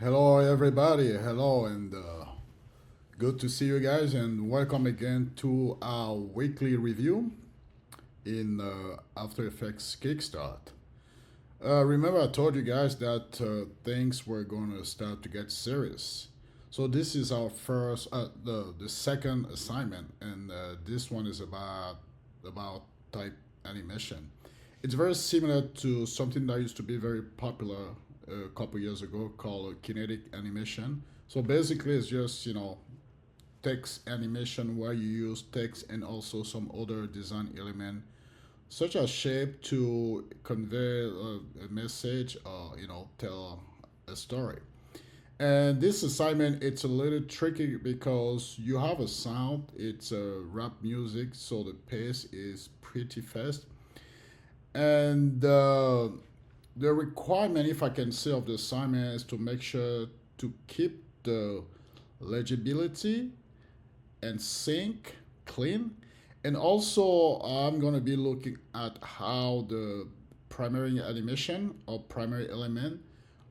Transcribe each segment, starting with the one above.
Hello, everybody. Hello, and good to see you guys, and welcome again to our weekly review in After Effects Kickstart. Remember, I told you guys that things were going to start to get serious. So this is our the second assignment, and this one is about type animation. It's very similar to something that used to be very popular a couple years ago called kinetic animation. So basically, it's just text animation where you use text and also some other design element such as shape to convey a message or tell a story. And this assignment it's a little tricky because you have a sound. It's a rap music, so the pace is pretty fast. And the requirement, if I can say, of the assignment is to make sure to keep the legibility and sync clean. And also, I'm going to be looking at how the primary animation or primary element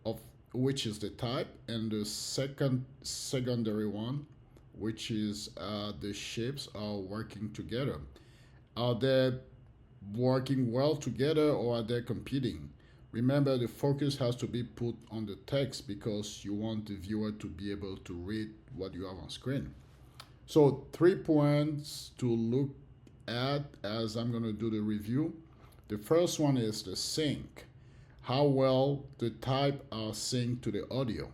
of which is the type, and the secondary one, which is the shapes, are working together. Are they working well together or are they competing? Remember, the focus has to be put on the text because you want the viewer to be able to read what you have on screen. So, 3 points to look at as I'm going to do the review. The first one is the sync. How well the type are synced to the audio.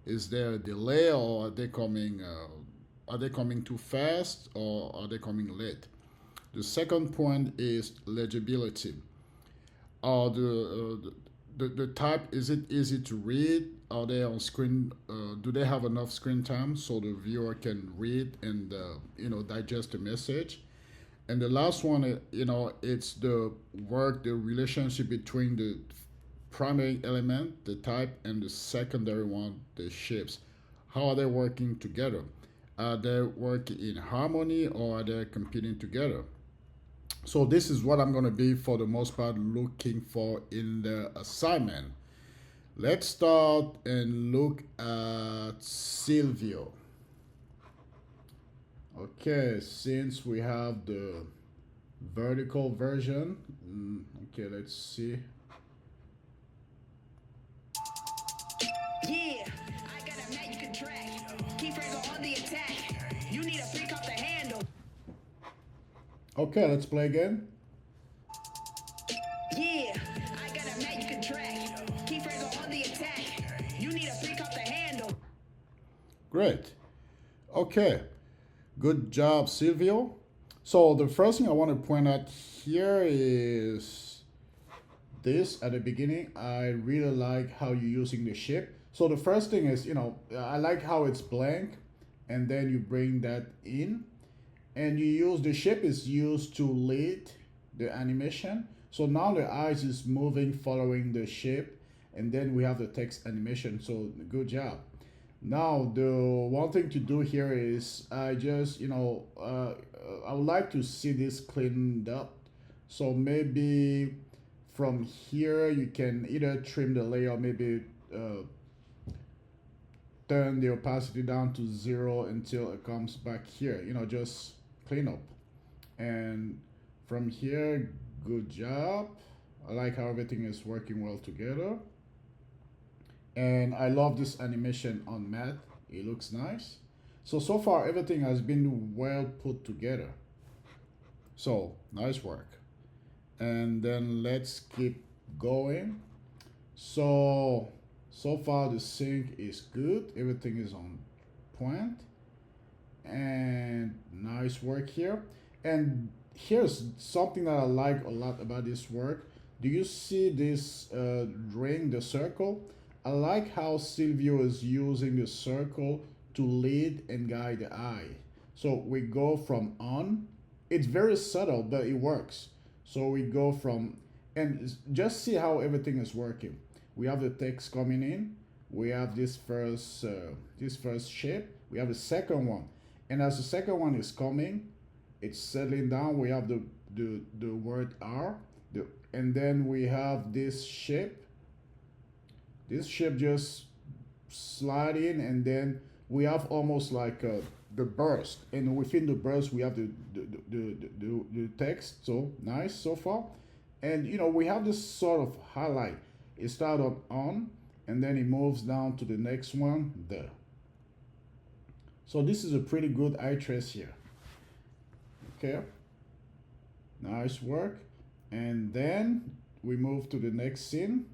Is there a delay, or are they coming too fast, or are they coming late? The second point is legibility. The type, is it easy to read? Are they on screen? Do they have enough screen time so the viewer can read and digest the message? And the last one, it's the relationship between the primary element, the type, and the secondary one, the shapes. How are they working together? Are they working in harmony or are they competing together? So this is what I'm going to be, for the most part, looking for in the assignment. Let's start and look at Silvio. Okay, since we have the vertical version, okay, let's see. Yeah, I got a man you can track. Keep Franco on the attack. You need to pick up the handle. Okay, let's play again. Yeah, I got a man you can track. Keep Franco on the attack. You need to pick up the handle. Great. Okay, good job, Silvio. So the first thing I want to point out here is this at the beginning. I really like how you're using the ship. So the first thing is, I like how it's blank, and then you bring that in, and you use the ship is used to lead the animation. So now the eyes is moving following the shape, and then we have the text animation. So good job. Now the one thing to do here is I just I would like to see this cleaned up. So maybe from here you can either trim the layer, maybe uh, turn the opacity down to 0 until it comes back here. Just clean up. And from here, good job. I like how everything is working well together. And I love this animation on matte. It looks nice. So far everything has been well put together. So nice work. And then let's keep going. So far the sync is good. Everything is on point. And nice work here. And here's something that I like a lot about this work. Do you see this ring, the circle? I like how Silvio is using the circle to lead and guide the eye. So we go from on. It's very subtle, but it works. So we go from, and just see how everything is working. We have the text coming in. We have this first shape. We have the second one, and as the second one is coming, it's settling down. We have the word R, and then we have this shape. This shape just slide in, and then we have almost like the burst, and within the burst we have the text. So nice so far. And we have this sort of highlight. It starts on, and then it moves down to the next one there. So this is a pretty good eye trace here. Okay, nice work. And then we move to the next scene.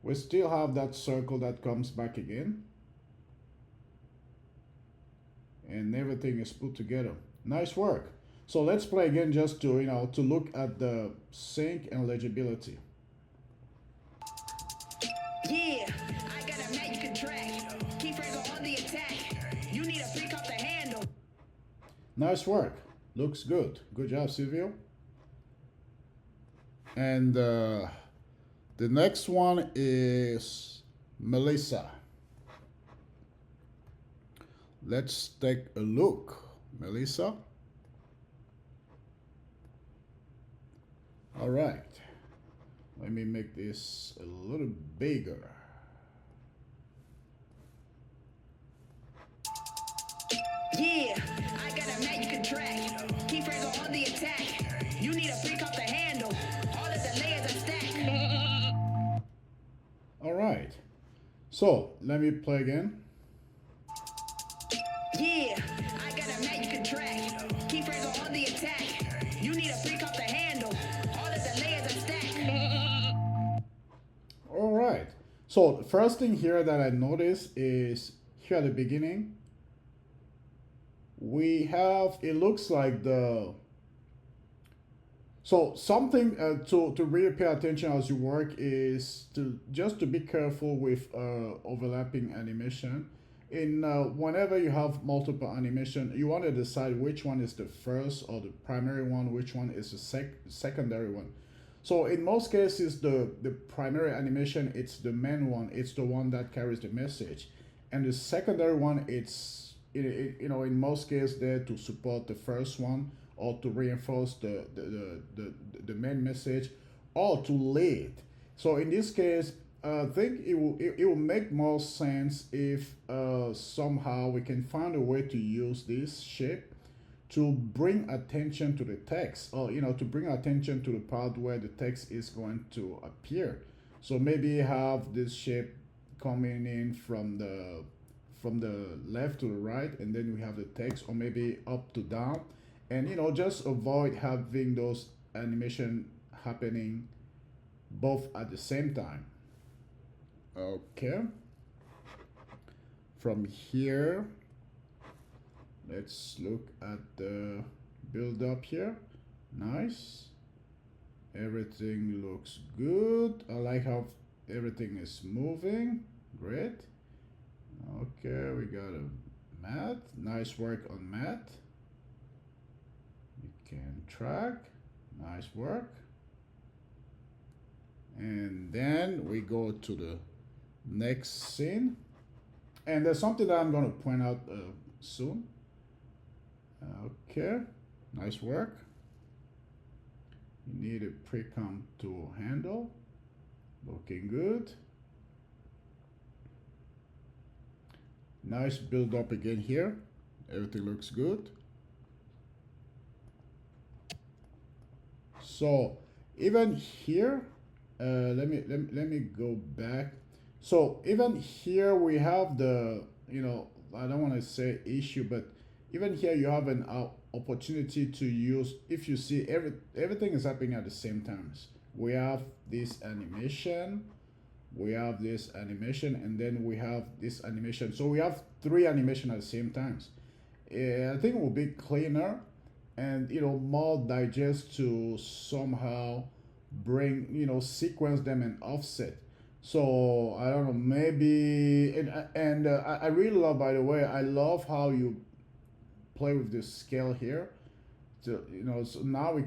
We still have that circle that comes back again, and everything is put together. Nice work. So let's play again just to to look at the sync and legibility. Yeah, I got a magic track. Keep on the attack. You need a freak off the handle. Nice work. Looks good. Good job, Silvio. And the next one is Melissa. Let's take a look. Melissa. All right. Let me make this a little bigger. Yeah, I got a magic track. Keep on the attack. You need a freak off the handle. All of the layers are stacked. All right. So let me play again. Yeah, I got a magic track. Keep on the attack. You need a freak off the handle. All of the layers are stacked. All right. So the first thing here that I noticed is here at the beginning, we have, it looks like so something to really pay attention as you work is to be careful with overlapping animation. In whenever you have multiple animation, you want to decide which one is the first or the primary one, which one is the secondary one. So in most cases, the primary animation, it's the main one, it's the one that carries the message, and the secondary one, it's in most cases there to support the first one, or to reinforce the main message, or to lead. So in this case, I think it will make more sense if somehow we can find a way to use this shape to bring attention to the text, or to bring attention to the part where the text is going to appear. So maybe have this shape coming in from the left to the right, and then we have the text, or maybe up to down, and just avoid having those animation happening both at the same time. Okay, from here, let's look at the build up here. Nice, everything looks good. I like how everything is moving. Great. Okay, we got a mat. Nice work on mat. You can track. Nice work. And then we go to the next scene. And there's something that I'm going to point out soon. Okay, nice work. You need a pre-comp to handle. Looking good. Nice build up again here. Everything looks good. So even here, let me go back. So even here we have the, I don't want to say issue, but even here you have an opportunity to use, if you see everything is happening at the same time. We have this animation, we have this animation, and then we have this animation. So we have 3 animations at the same time. I think it will be cleaner and more digest to somehow bring, sequence them and offset. So I don't know, maybe, and I really love, by the way, I love how you play with the scale here. So, so now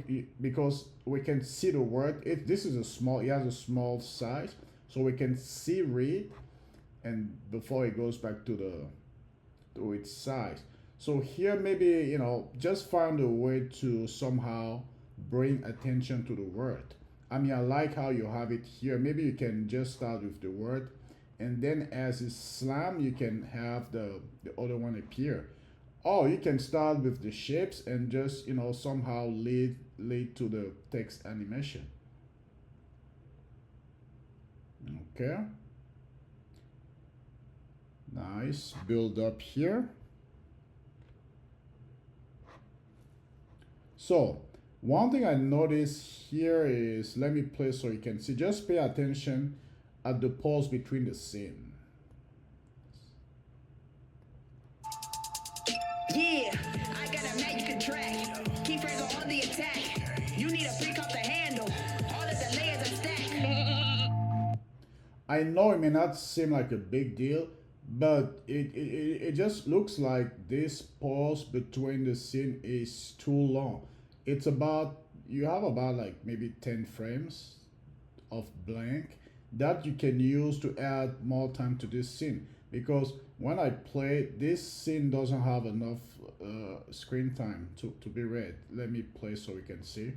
because we can see the word, this is it has a small size, so we can see read, and before it goes back to its size. So here maybe, just find a way to somehow bring attention to the word. I mean, I like how you have it here. Maybe you can just start with the word and then as it slam, you can have the other one appear. Or you can start with the shapes and just, somehow lead to the text animation. Okay. Nice build up here. So one thing I noticed here is, let me play so you can see, just pay attention at the pause between the scene. Yeah, I got a magic track. Keep friends on the attack. You need to pick up the handle. All of the layers are stacked. I know it may not seem like a big deal, but it just looks like this pause between the scene is too long. It's about, you have about like maybe 10 frames of blank that you can use to add more time to this scene, because when I play, this scene doesn't have enough screen time to be read. Let me play so we can see.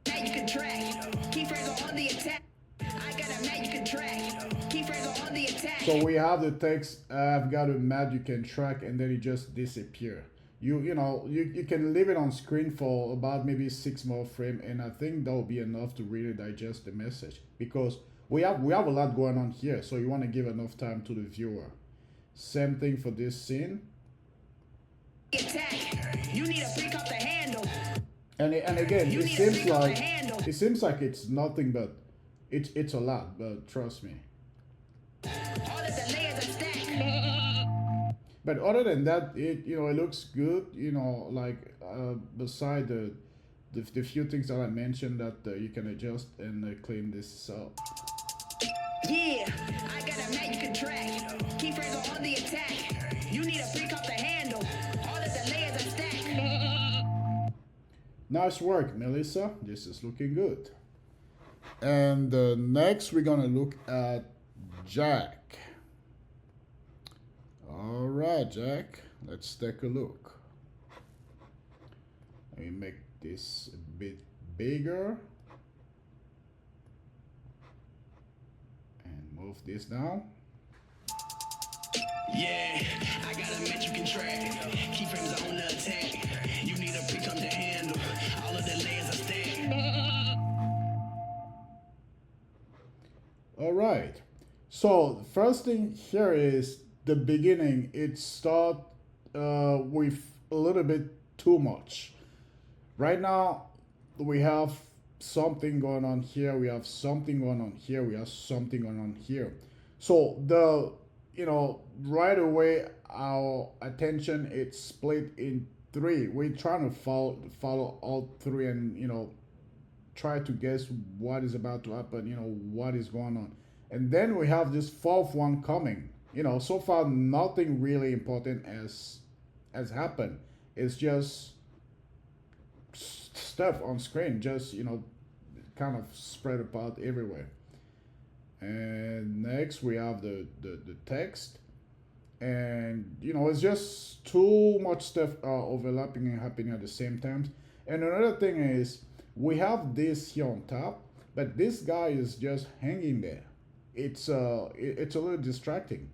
Magic track. Keep friends on the attack. I got a magic track. Keep friends on the attack. So we have the text, I've got a magic track, and then it just disappear. You can leave it on screen for about maybe 6 more frames, and I think that will be enough to really digest the message, because we have a lot going on here, so you want to give enough time to the viewer. Same thing for this scene. Attack. You need to pick up the handle. And again, it seems like it's nothing, but it's a lot, but trust me. All of the layers are stacked. But other than that, it looks good. Like beside the few things that I mentioned that you can adjust and clean this up. Yeah, I got a magic track. Keep friends on the attack. You need to pick up the handle. All of the layers are stacked. Nice work, Melissa. This is looking good. And next, we're gonna look at Jack. All right, Jack. Let's take a look. Let me make this a bit bigger. Move this down. Yeah, I got a magic track. Keep friends on the attack. You need to pick up the handle. All of the layers are stacked. All right. So the first thing here is the beginning. It starts with a little bit too much. Right now, we have something going on here, we have something going on here, we have something going on here. So right away our attention, it's split in 3. We're trying to follow all 3 and try to guess what is about to happen, what is going on. And then we have this 4th one coming. So far nothing really important has happened. It's just stuff on screen, just kind of spread apart everywhere. And next we have the text, and it's just too much stuff overlapping and happening at the same time. And another thing is, we have this here on top, but this guy is just hanging there. It's a little distracting.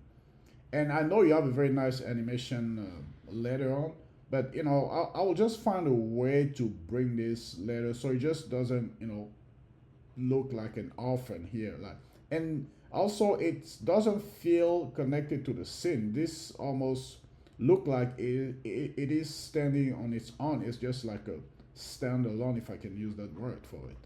And I know you have a very nice animation later on, but I will just find a way to bring this later so it just doesn't look like an orphan here. And also it doesn't feel connected to the scene. This almost look like it is standing on its own. It's just like a standalone, if I can use that word for it.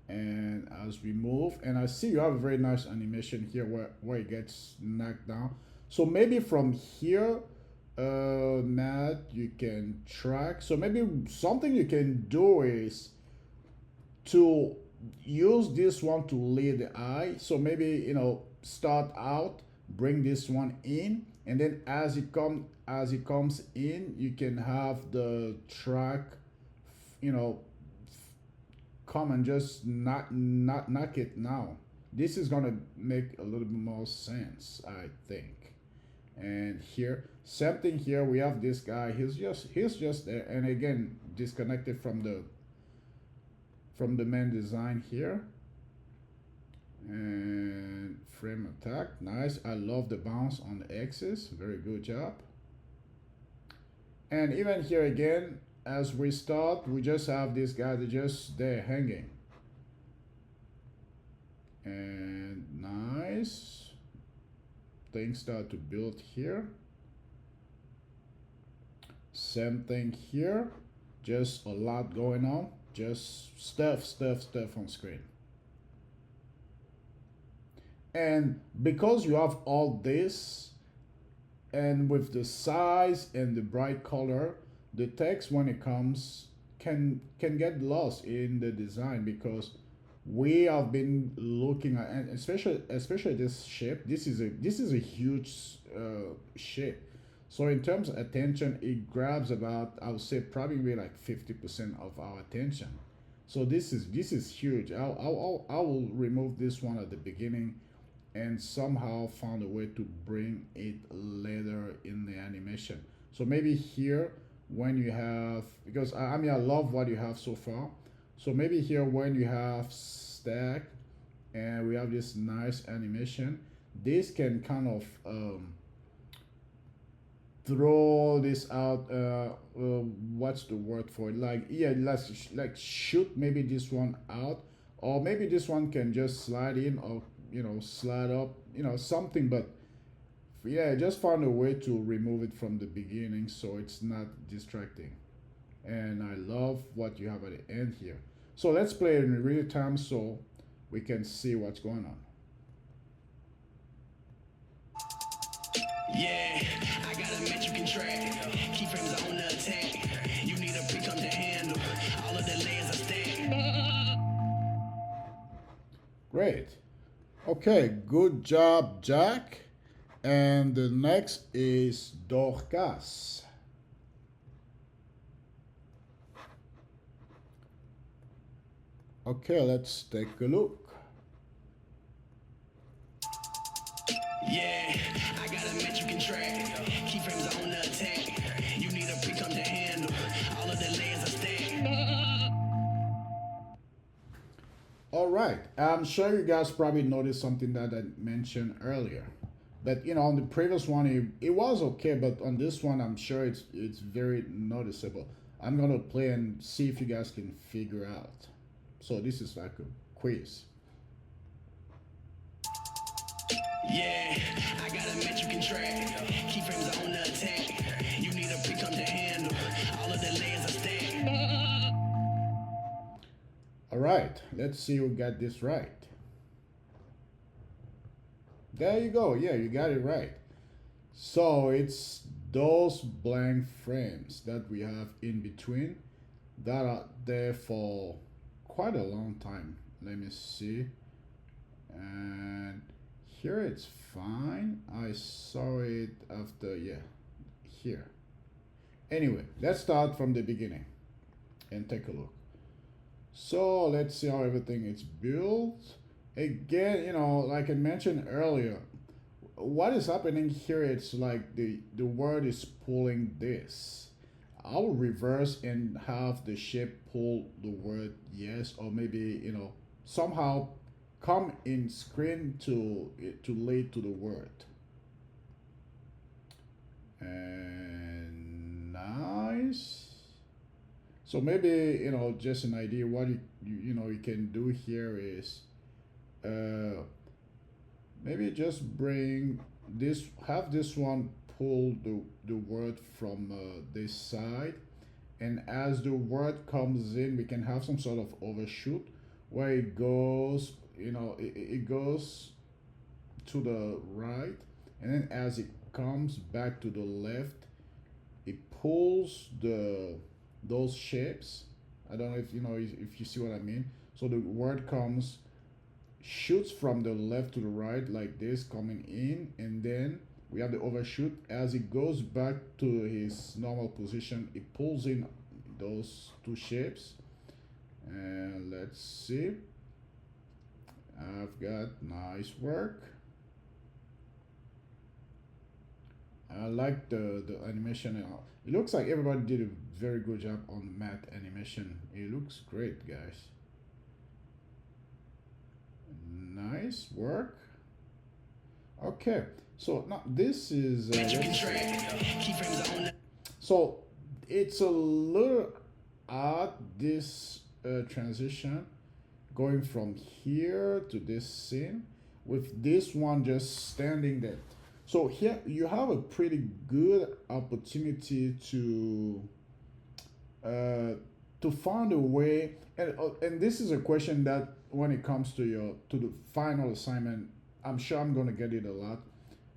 And as we move, and I see you have a very nice animation here where it gets knocked down. So maybe from here, Matt, you can track. So maybe something you can do is to use this one to lead the eye. So maybe start out, bring this one in, and then as it comes in, you can have the track come and just not knock it now. This is gonna make a little bit more sense, I think. And here, same thing here. We have this guy. He's just there, and again disconnected from the main design here. And frame attack, nice. I love the bounce on the X's, very good job. And even here again, as we start, we just have this guy that just there hanging. And nice. Things start to build here. Same thing here. Just a lot going on. Just stuff on screen. And because you have all this, and with the size and the bright color, the text when it comes can get lost in the design, because we have been looking at, and especially this shape. This is a huge shape. So in terms of attention, it grabs about, I would say, probably like 50% of our attention. So this is huge. I will remove this one at the beginning and somehow found a way to bring it later in the animation. So maybe here when you have, because I mean I love what you have so far. So maybe here when you have stack and we have this nice animation, this can kind of throw this out. What's the word for it? Like, yeah, let's like shoot maybe this one out, or maybe this one can just slide in, or slide up, something. But yeah, just find a way to remove it from the beginning so it's not distracting. And I love what you have at the end here. So let's play it in real time so we can see what's going on. Yeah, I got a match you can track. Keyframes on the attack. You need a pick up to handle. All of the layers are stacked. Great. Okay, good job, Jack. And the next is Dorcas. Okay, let's take a look. Yeah, I got a match you can track. Keyframes on the attack. You need a pick up to handle. All of the layers are stacked. All right, I'm sure you guys probably noticed something that I mentioned earlier. But on the previous one, it was okay, but on this one, I'm sure it's very noticeable. I'm gonna play and see if you guys can figure out. So this is like a quiz. Yeah, I got a match you can track. Keyframes on the attack. You need a pick up to handle. All of the layers are stacked. All right, let's see who got this right. There you go. Yeah, you got it right. So it's those blank frames that we have in between that are there for quite a long time. Let me see. And here it's fine. I saw it after, yeah, here. Anyway, let's start from the beginning and take a look. So let's see how everything is built. Again, like I mentioned earlier, what is happening here, it's like the word is pulling this. I'll reverse and have the shape pull the word yes, or maybe somehow come in screen to lead to the word. And nice. So maybe just an idea what you can do here is maybe just bring this, have this one pull the word from this side, and as the word comes in, we can have some sort of overshoot where it goes, it goes to the right, and then as it comes back to the left, it pulls those shapes. I don't know if you see what I mean. So the word comes, shoots from the left to the right like this, coming in, and then we have the overshoot. As it goes back to his normal position, it pulls in those two shapes. And let's see, I've got nice work. I like the animation. It looks like everybody did a very good job on matte animation. It looks great, guys. Nice work. Okay, so now this is so it's a little odd, this transition going from here to this scene with this one just standing there. So here you have a pretty good opportunity uh, to find a way, and this is a question that when it comes to the final assignment, I'm sure I'm gonna get it a lot.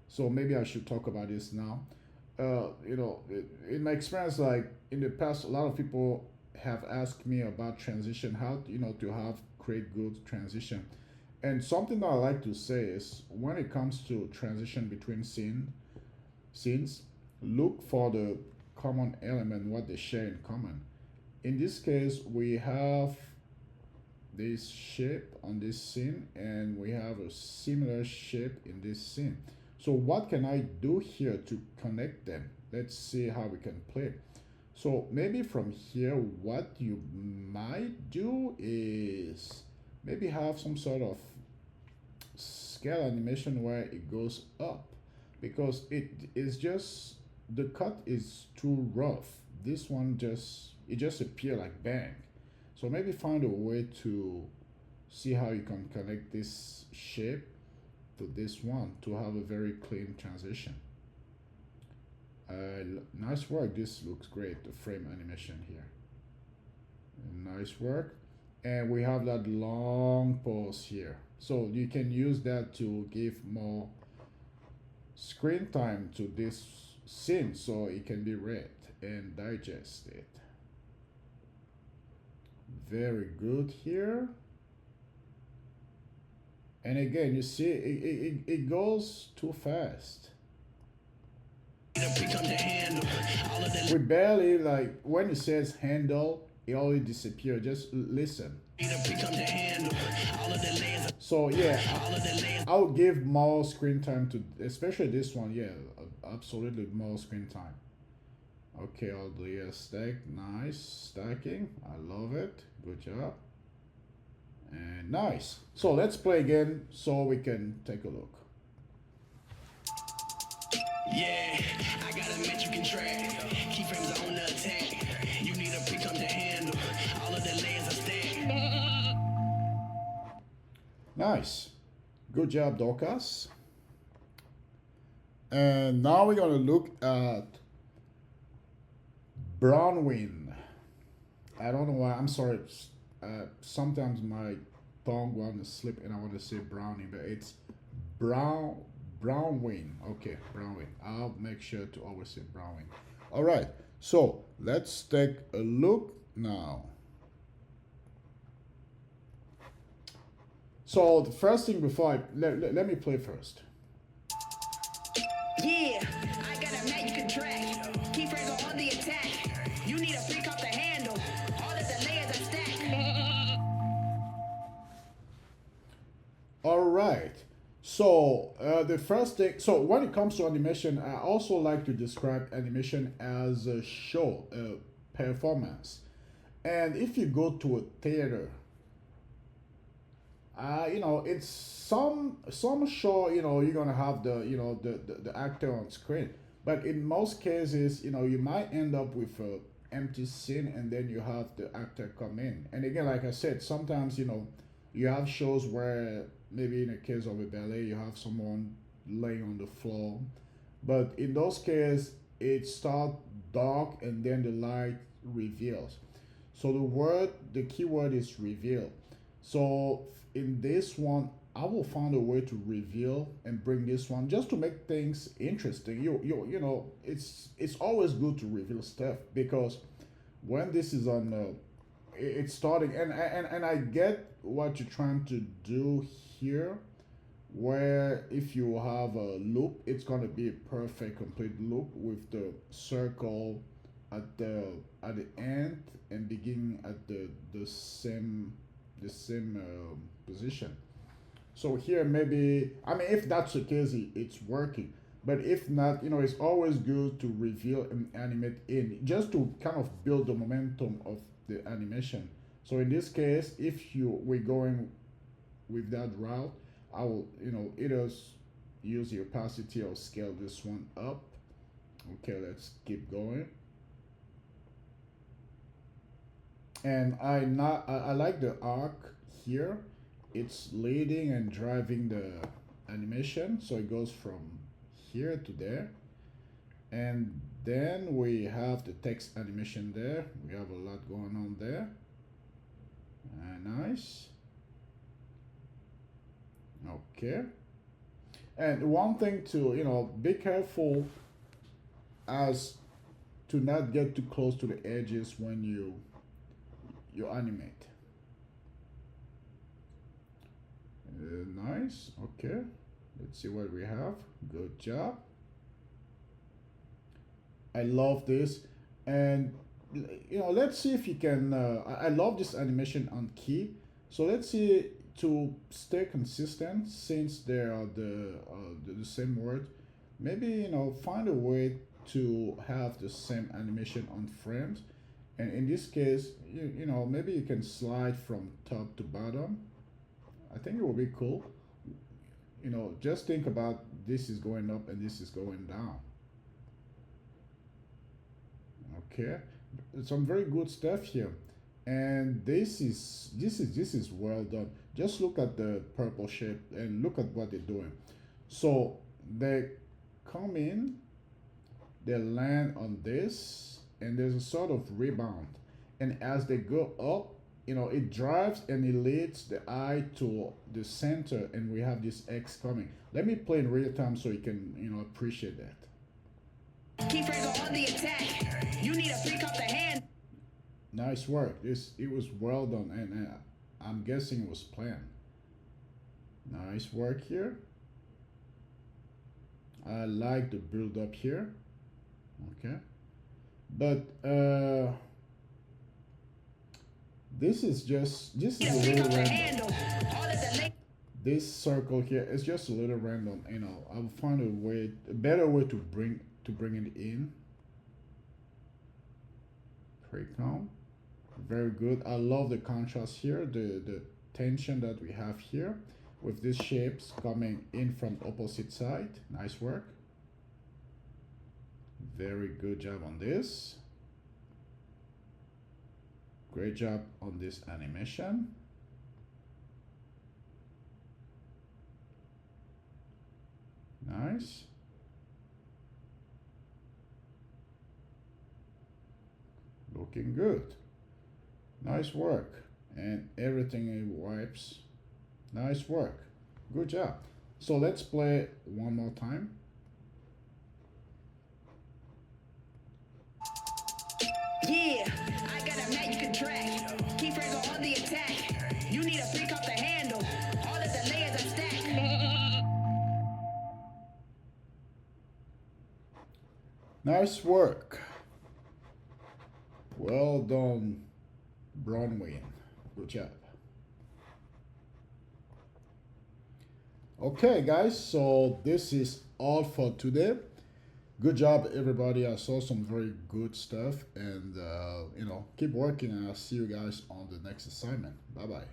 So maybe I should talk about this now. In my experience, like in the past, a lot of people have asked me about transition, how to have create good transition. And something that I like to say is when it comes to transition between scenes, look for the common element, what they share in common. In this case, we have this shape on this scene and we have a similar shape in this scene. So what can I do here to connect them? Let's see how we can play. So maybe from here, what you might do is maybe have some sort of scale animation where it goes up, because it is just the cut is too rough. This one just appear like bang. So maybe find a way to see how you can connect this shape to this one to have a very clean transition. Nice work. This looks great, the frame animation here. Nice work. And we have that long pause here. So you can use that to give more screen time to this scene so it can be read and digested. Very good here. And again, you see, it goes too fast. We barely, like, when it says handle, it already disappears. Just listen. So yeah, I'll give more screen time to, especially this one. Yeah, absolutely more screen time. Okay, all the stack, nice stacking. I love it. Good job. And nice. So let's play again so we can take a look. Yeah, I got a match you can track. Keyframes are on the attack. You need a pick up to handle. All of the layers are stacked. Nice. Good job, Dorcas. And now we're going to look at Brownwind. I don't know why. I'm sorry. Sometimes my tongue wants to slip and I want to say brownie, but it's Brownwind. Okay, Brownwind. I'll make sure to always say Brownwind. All right. So let's take a look now. So the first thing before let me play first. Yeah, I got a match you can track. Keyframes are on the attack. You need to pick up the handle. All of the layers are stacked. All right. So the first thing, so when it comes to animation, I also like to describe animation as a show, a performance. And if you go to a theater, it's some show, you're gonna have the actor on screen, but in most cases, you might end up with a empty scene and then you have the actor come in. And again, like I said, sometimes you have shows where maybe in a case of a ballet you have someone laying on the floor, but in those cases it starts dark and then the light reveals. So the keyword is reveal. So in this one, I will find a way to reveal and bring this one just to make things interesting. It's always good to reveal stuff, because when this is on, it's starting, and I get what you're trying to do here, where if you have a loop, it's gonna be a perfect complete loop with the circle at the end and beginning at the same position. So here maybe, I mean, if that's the case, it's working. But if not, it's always good to reveal and animate in, just to kind of build the momentum of the animation. So in this case, if we're going with that route, I will, either use the opacity or scale this one up. Okay, let's keep going. And I like the arc here. It's leading and driving the animation, so it goes from here to there. And then we have the text animation there. We have a lot going on there. Nice. Okay. And one thing to, be careful as to not get too close to the edges when you animate. Nice. Okay. Let's see what we have. Good job. I love this. And let's see if you can I love this animation on key. So let's see, to stay consistent, since they are the same word, maybe find a way to have the same animation on frames. And in this case, maybe you can slide from top to bottom. I think it will be cool. Just think about, this is going up and this is going down. Okay, some very good stuff here. And this is well done. Just look at the purple shape and look at what they're doing. So they come in, they land on this, and there's a sort of rebound. And as they go up, it drives and it leads the eye to the center, and we have this X coming. Let me play in real time so you can, appreciate that. Keyframes are on the attack. You need to pick up the hand. Nice work. It was well done, and I'm guessing it was planned. Nice work here. I like the build up here. Okay, but this is a little random. This circle here is just a little random. I'll find a better way to bring it in. Pre-com. Very good. I love the contrast here, the tension that we have here with these shapes coming in from opposite side. Nice work. Very good job on this. Great job on this animation. Nice. Looking good. Nice work. And everything it wipes. Nice work. Good job. So let's play one more time. Yeah, I got a magic track. Keyframes are on the attack. You need to pick up the handle. All of the layers are stacked. Nice work. Well done, Bronwyn. Good job. Okay, guys, so this is all for today. Good job, everybody. I saw some very good stuff, and keep working, and I'll see you guys on the next assignment. Bye bye.